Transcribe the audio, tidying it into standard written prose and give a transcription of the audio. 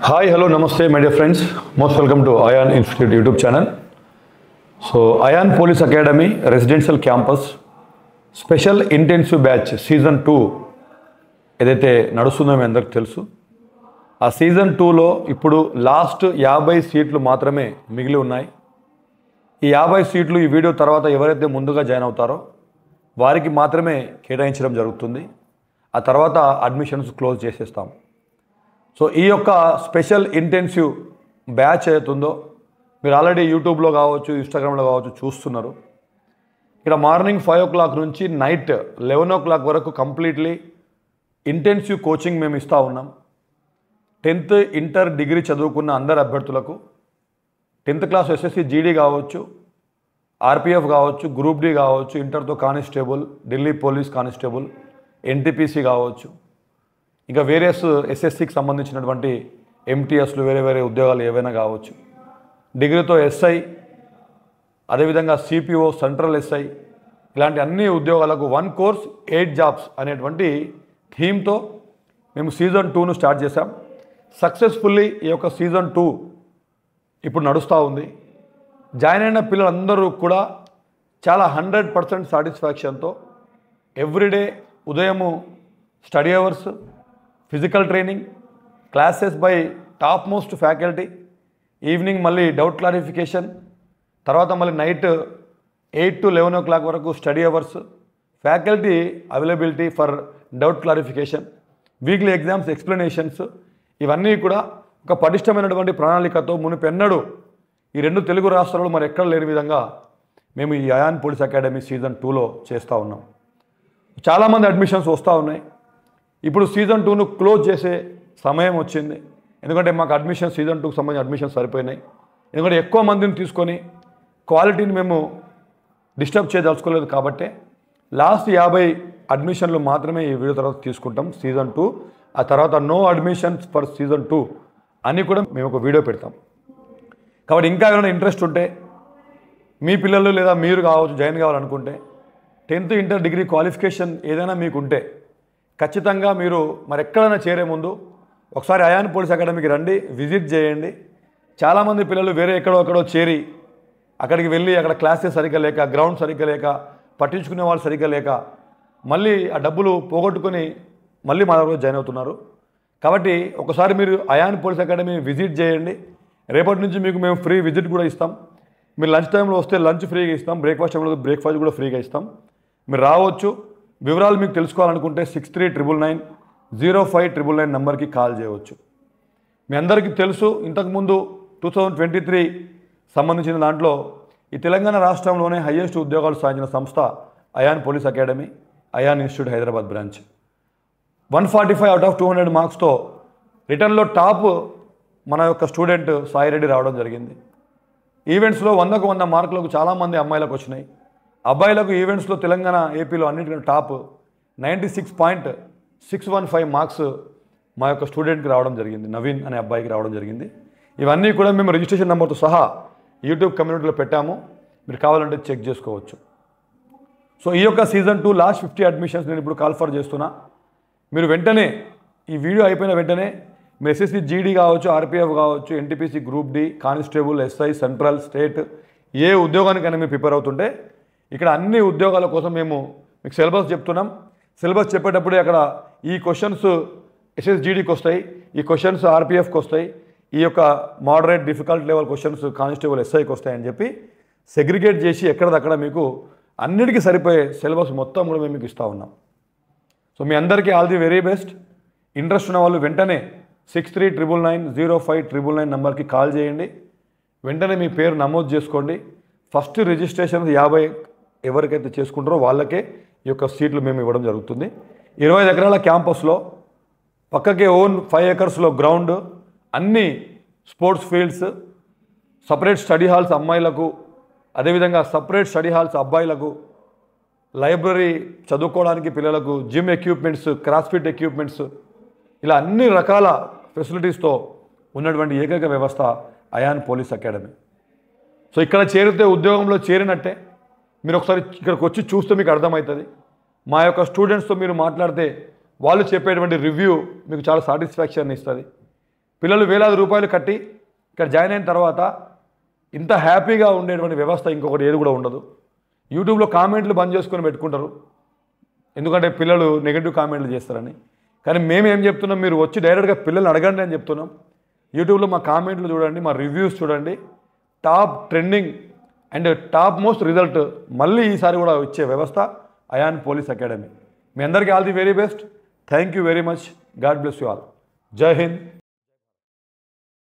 Hi, hello, namaste, my dear friends. Most welcome to ION Institute YouTube channel. So, ION Police Academy Residential Campus Special Intensive Batch Season 2 ఏదైతే నడుస్తుందో మీ అందరికీ తెలుసు. ఆ season 2లో ఇప్పుడు last 50 సీట్లు మాత్రమే మిగిలి ఉన్నాయి. ఈ 50 సీట్లు ఈ వీడియో తర్వాత ఎవరైతే ముందుగా జాయిన్ అవుతారో వారికి మాత్రమే కేటాయించడం జరుగుతుంది. ఆ తర్వాత అడ్మిషన్స్ క్లోజ్ చేసేస్తాం. సో ఈ యొక్క స్పెషల్ ఇంటెన్సివ్ బ్యాచ్ అవుతుందో మీరు ఆల్రెడీ యూట్యూబ్లో కావచ్చు, ఇన్స్టాగ్రామ్లో కావచ్చు చూస్తున్నారు. ఇక్కడ మార్నింగ్ 5 o'clock నుంచి నైట్ 11 o'clock వరకు కంప్లీట్లీ ఇంటెన్సివ్ కోచింగ్ మేము ఇస్తూ ఉన్నాం. 10th ఇంటర్ డిగ్రీ చదువుకున్న అందరు అభ్యర్థులకు 10th క్లాస్ ఎస్ఎస్సి జీడీ కావచ్చు, ఆర్పిఎఫ్ కావచ్చు, గ్రూప్ డి కావచ్చు, ఇంటర్తో constable, Delhi police constable, NTPC కావచ్చు, ఇంకా వేరియస్ ఎస్ఎస్సికి సంబంధించినటువంటి ఎంటీఎస్లు వేరే ఉద్యోగాలు ఏవైనా కావచ్చు, డిగ్రీతో ఎస్ఐ, అదేవిధంగా సిపిఓ, సెంట్రల్ ఎస్ఐ, ఇలాంటి అన్ని ఉద్యోగాలకు 1 course 8 jobs అనేటువంటి థీమ్తో మేము సీజన్ 2ను స్టార్ట్ చేశాం. సక్సెస్ఫుల్లీ ఈ యొక్క సీజన్ 2 ఇప్పుడు నడుస్తూ ఉంది. జాయిన్ అయిన పిల్లలందరూ కూడా చాలా 100% సాటిస్ఫాక్షన్తో ఎవ్రీడే ఉదయము study hours, physical training, classes by top most faculty, evening మళ్ళీ డౌట్ క్లారిఫికేషన్, తర్వాత మళ్ళీ నైట్ 8 to 11 o'clock వరకు study hours, faculty availability for doubt clarification, weekly exams explanations, ఇవన్నీ కూడా ఒక పటిష్టమైనటువంటి ప్రణాళికతో మునుపెన్నడూ ఈ 2 తెలుగు రాష్ట్రాలు మరి ఎక్కడ లేని విధంగా మేము ఈ అయాన్ పోలీస్ అకాడమీ సీజన్ 2లో చేస్తూ ఉన్నాం. చాలామంది అడ్మిషన్స్ వస్తూ ఉన్నాయి. ఇప్పుడు సీజన్ 2ను క్లోజ్ చేసే సమయం వచ్చింది. ఎందుకంటే మాకు అడ్మిషన్ సీజన్ 2కు సంబంధించిన అడ్మిషన్స్ సరిపోయినాయి. ఎందుకంటే ఎక్కువ మందిని తీసుకొని క్వాలిటీని మేము డిస్టర్బ్ చేయదలుచుకోలేదు. కాబట్టి లాస్ట్ 50 అడ్మిషన్లు మాత్రమే ఈ వీడియో తర్వాత తీసుకుంటాం సీజన్ 2. ఆ తర్వాత నో అడ్మిషన్స్ ఫర్ సీజన్ 2 అని కూడా మేము ఒక వీడియో పెడతాం. కాబట్టి ఇంకా ఏమైనా ఇంట్రెస్ట్ ఉంటే మీ పిల్లలు లేదా మీరు కావచ్చు జాయిన్ కావాలనుకుంటే 10th ఇంటర్ డిగ్రీ క్వాలిఫికేషన్ ఏదైనా మీకు ఉంటే ఖచ్చితంగా మీరు మరి ఎక్కడైనా చేరే ముందు ఒకసారి అయాన్ పోలీస్ అకాడమీకి రండి, విజిట్ చేయండి. చాలామంది పిల్లలు వేరే ఎక్కడో చేరి అక్కడికి వెళ్ళి అక్కడ క్లాసెస్ సరిగ్గా లేక, గ్రౌండ్ సరిగ్గా లేక, పట్టించుకునే వాళ్ళు సరిగ్గా లేక మళ్ళీ ఆ డబ్బులు పోగొట్టుకొని మళ్ళీ మా దగ్గర జాయిన్ అవుతున్నారు. కాబట్టి ఒకసారి మీరు అయాన్ పోలీస్ అకాడమీని విజిట్ చేయండి. రేపటి నుంచి మీకు మేము ఫ్రీ విజిట్ కూడా ఇస్తాం. మీరు లంచ్ టైంలో వస్తే లంచ్ ఫ్రీగా ఇస్తాం, బ్రేక్ఫాస్ట్ టైంలో బ్రేక్ఫాస్ట్ కూడా ఫ్రీగా ఇస్తాం. మీరు రావచ్చు. వివరాలు మీకు తెలుసుకోవాలనుకుంటే 6399905999 నెంబర్కి కాల్ చేయవచ్చు. మీ అందరికీ తెలుసు, ఇంతకుముందు 2023 సంబంధించిన దాంట్లో ఈ తెలంగాణ రాష్ట్రంలోనే హయ్యెస్ట్ ఉద్యోగాలు సాధించిన సంస్థ Ayan police academy, Ayan institute Hyderabad branch. 145 out of 200 మార్క్స్తో రిటర్న్లో టాప్ మన యొక్క స్టూడెంట్ సాయిరెడ్డి రావడం జరిగింది. ఈవెంట్స్లో 100కు 100 మార్కులకు చాలామంది అమ్మాయిలకు వచ్చినాయి. అబ్బాయిలకు ఈవెంట్స్లో తెలంగాణ, ఏపీలో అన్నింటికంటే టాప్ 96.615 మార్క్స్ మా యొక్క స్టూడెంట్కి రావడం జరిగింది, నవీన్ అనే అబ్బాయికి రావడం జరిగింది. ఇవన్నీ కూడా మేము రిజిస్ట్రేషన్ నెంబర్తో సహా యూట్యూబ్ కమ్యూనిటీలో పెట్టాము, మీరు కావాలంటే చెక్ చేసుకోవచ్చు. సో ఈ యొక్క సీజన్ 2 లాస్ట్ 50 అడ్మిషన్స్ నేను ఇప్పుడు కాల్ఫర్ చేస్తున్నా. మీరు వెంటనే ఈ వీడియో అయిపోయిన వెంటనే మీ ఎస్ఎస్సి జీడీ కావచ్చు, ఆర్పిఎఫ్ కావచ్చు, NTPC, group D, constable, SI, central, state ఏ ఉద్యోగానికైనా మీరు ప్రిపేర్ అవుతుంటే ఇక్కడ అన్ని ఉద్యోగాల కోసం మేము మీకు సిలబస్ చెప్తున్నాం. సిలబస్ చెప్పేటప్పుడే అక్కడ ఈ క్వశ్చన్స్ ఎస్ఎస్జీడీకి వస్తాయి, ఈ క్వశ్చన్స్ ఆర్పిఎఫ్కి వస్తాయి, ఈ యొక్క moderate difficult level questions constable, ఎస్ఐకి వస్తాయని చెప్పి సెగ్రిగేట్ చేసి ఎక్కడదక్కడ మీకు అన్నిటికీ సరిపోయే సిలబస్ మొత్తం కూడా మేము మీకు ఇస్తూ ఉన్నాం. సో మీ అందరికీ all the very best. Interest ఉన్న వాళ్ళు వెంటనే 6399905999 నెంబర్కి కాల్ చేయండి. వెంటనే మీ పేరు నమోదు చేసుకోండి. ఫస్ట్ రిజిస్ట్రేషన్ 50 ఎవరికైతే చేసుకుంటారో వాళ్ళకే ఈ యొక్క సీట్లు మేము ఇవ్వడం జరుగుతుంది. 25 ఎకరాల క్యాంపస్లో పక్కకే ఓన్ 5 acres గ్రౌండ్, అన్ని sports fields, separate study halls అమ్మాయిలకు, అదేవిధంగా సపరేట్ స్టడీ హాల్స్ అబ్బాయిలకు, లైబ్రరీ చదువుకోవడానికి పిల్లలకు, జిమ్ ఎక్విప్మెంట్స్, క్రాస్ఫిట్ ఎక్విప్మెంట్స్, ఇలా అన్ని రకాల ఫెసిలిటీస్తో ఉన్నటువంటి ఏకైక వ్యవస్థ అయాన్ పోలీస్ అకాడమీ. సో ఇక్కడ చేరితే ఉద్యోగంలో చేరినట్టే. మీరు ఒకసారి ఇక్కడికి వచ్చి చూస్తే మీకు అర్థమవుతుంది. మా యొక్క స్టూడెంట్స్తో మీరు మాట్లాడితే వాళ్ళు చెప్పేటువంటి రివ్యూ మీకు చాలా సాటిస్ఫాక్షన్ ఇస్తుంది. పిల్లలు వేలాది రూపాయలు కట్టి ఇక్కడ జాయిన్ అయిన తర్వాత ఇంత హ్యాపీగా ఉండేటువంటి వ్యవస్థ ఇంకొకటి ఏది కూడా ఉండదు. యూట్యూబ్లో కామెంట్లు బంద్ చేసుకొని పెట్టుకుంటారు, ఎందుకంటే పిల్లలు నెగిటివ్ కామెంట్లు చేస్తారని. కానీ మేము ఏం చెప్తున్నాం, మీరు వచ్చి డైరెక్ట్గా పిల్లల్ని అడగండి అని చెప్తున్నాం. యూట్యూబ్లో మా కామెంట్లు చూడండి, మా రివ్యూస్ చూడండి. Top trending and top most result మళ్ళీ ఈసారి కూడా ఇచ్చే వ్యవస్థ అయాన్ పోలీస్ అకాడమీ. మీ అందరికీ all the very best. Thank you very much. God bless you all. జై హింద్.